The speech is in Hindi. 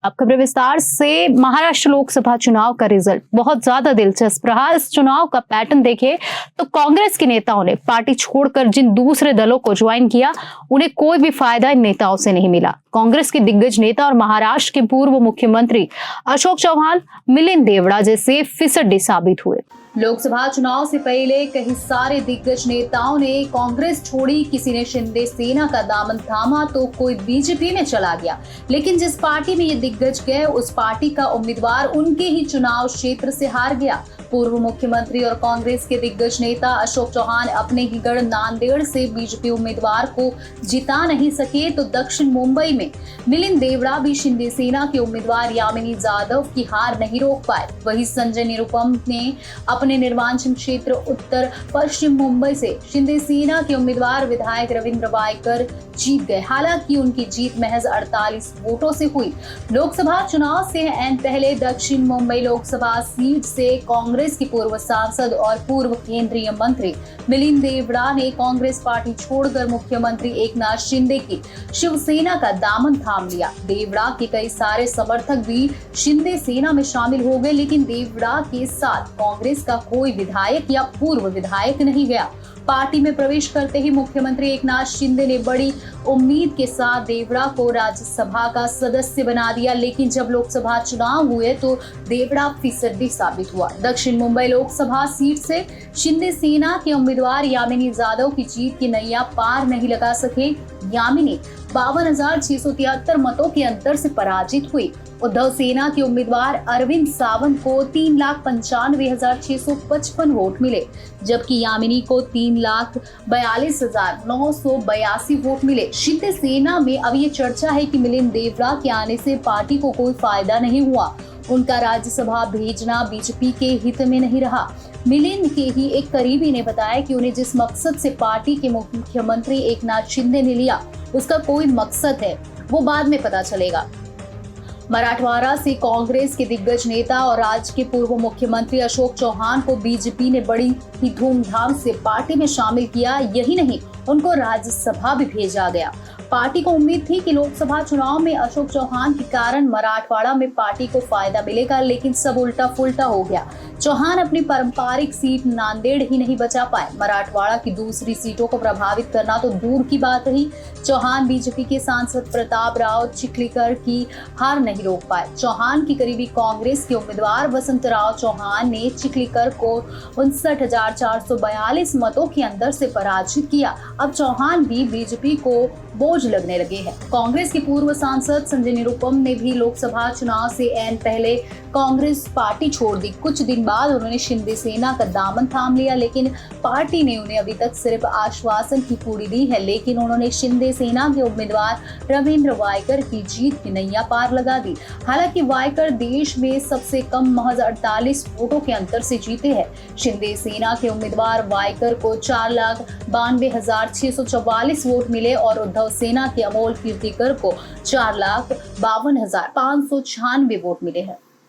अब खबर विस्तार से। महाराष्ट्र लोकसभा चुनाव का रिजल्ट बहुत ज्यादा दिलचस्प रहा। इस चुनाव का पैटर्न देखें तो कांग्रेस के नेताओं ने पार्टी छोड़कर जिन दूसरे दलों को ज्वाइन किया, उन्हें कोई भी फायदा इन नेताओं से नहीं मिला। कांग्रेस के दिग्गज नेता और महाराष्ट्र के पूर्व मुख्यमंत्री अशोक चौहान मिलिंद देवड़ा जैसे फिसड्डी साबित हुए। लोकसभा चुनाव से पहले कई सारे दिग्गज नेताओं ने कांग्रेस छोड़ी, किसी ने शिंदे सेना का दामन थामा तो कोई बीजेपी में चला गया। लेकिन जिस पार्टी में ये दिग्गज गए, उस पार्टी का उम्मीदवार उनके ही चुनाव क्षेत्र से हार गया। पूर्व मुख्यमंत्री और कांग्रेस के दिग्गज नेता अशोक चौहान अपने ही गढ़ नांदेड़ से बीजेपी उम्मीदवार को जिता नहीं सके, तो दक्षिण मुंबई में मिलिंद देवड़ा भी शिंदे सेना के उम्मीदवार यामिनी जाधव की हार नहीं रोक पाए। वही संजय निरुपम ने अपने निर्वाचन क्षेत्र उत्तर पश्चिम मुंबई से शिंदे सेना के उम्मीदवार विधायक रविंद्र वायकर जीत गए। हालांकि उनकी जीत महज 48 वोटों से हुई। लोकसभा चुनाव से ऐन पहले दक्षिण मुंबई लोकसभा सीट से कांग्रेस की पूर्व सांसद और पूर्व केंद्रीय मंत्री मिलिंद देवड़ा ने कांग्रेस पार्टी छोड़कर मुख्यमंत्री एकनाथ शिंदे की शिवसेना का दामन थाम लिया। देवड़ा के कई सारे समर्थक भी शिंदे सेना में शामिल हो गए, लेकिन देवड़ा के साथ कांग्रेस का कोई विधायक या पूर्व विधायक नहीं गया। पार्टी में प्रवेश करते ही मुख्यमंत्री एकनाथ शिंदे ने बड़ी उम्मीद के साथ देवड़ा को राज्यसभा का सदस्य बना दिया, लेकिन जब लोकसभा चुनाव हुए तो देवड़ा फिसड्डी साबित हुआ। दक्षिण मुंबई लोकसभा सीट से शिंदे सेना के उम्मीदवार यामिनी जाधव की जीत की नैया पार नहीं लगा सके। यामिनी 52,673 मतों के अंतर से पराजित हुई। उद्धव सेना के उम्मीदवार अरविंद सावंत को 3,95,655 वोट मिले, जबकि यामिनी को 3,42,982 वोट मिले। शिंदे सेना में अब ये चर्चा है कि मिलिंद देवड़ा के आने से पार्टी को कोई फायदा नहीं हुआ। उनका राज्यसभा भेजना बीजेपी के हित में नहीं रहा। मिलिंद के ही एक करीबी ने बताया कि उन्हें जिस मकसद से पार्टी के मुख्यमंत्री एकनाथ शिंदे ने लिया, उसका कोई मकसद है, वो बाद में पता चलेगा। मराठवाड़ा से कांग्रेस के दिग्गज नेता और राज्य के पूर्व मुख्यमंत्री अशोक चौहान को बीजेपी ने बड़ी ही धूमधाम से पार्टी में शामिल किया। यही नहीं, उनको राज्यसभा भी भेजा गया। पार्टी को उम्मीद थी कि लोकसभा चुनाव में अशोक चौहान के कारण मराठवाड़ा में पार्टी को फायदा मिलेगा, लेकिन सब उल्टा फुल्टा हो गया। चौहान अपनी पारंपरिक सीट नांदेड़ ही नहीं बचा पाए। मराठवाड़ा की दूसरी सीटों को प्रभावित करना तो दूर की बात रही, चौहान बीजेपी के सांसद प्रताप राव चिखलीकर की हार नहीं रोक पाए। चौहान की करीबी कांग्रेस के उम्मीदवार वसंतराव चौहान ने चिखलीकर को 59,442 मतों के अंतर से पराजित किया। अब चौहान भी बीजेपी को बोझ लगने लगे हैं। कांग्रेस के पूर्व सांसद संजय निरुपम ने भी लोकसभा चुनाव से ऐन पहले कांग्रेस पार्टी छोड़ दी। कुछ दिन बाद उन्होंने शिंदे सेना का दामन थाम लिया, लेकिन पार्टी ने उन्हें अभी तक सिर्फ आश्वासन की पूरी दी है। लेकिन उन्होंने शिंदे सेना के उम्मीदवार रविंद्र वायकर की जीत की नैया पार लगा दी। हालांकि वायकर देश में सबसे कम महज 48 वोटों के अंतर से जीते हैं। शिंदे सेना के उम्मीदवार वायकर को 4,92,644 वोट मिले और उद्धव सेना के अमोल कीर्तिकर को 4,52,596 वोट मिले हैं।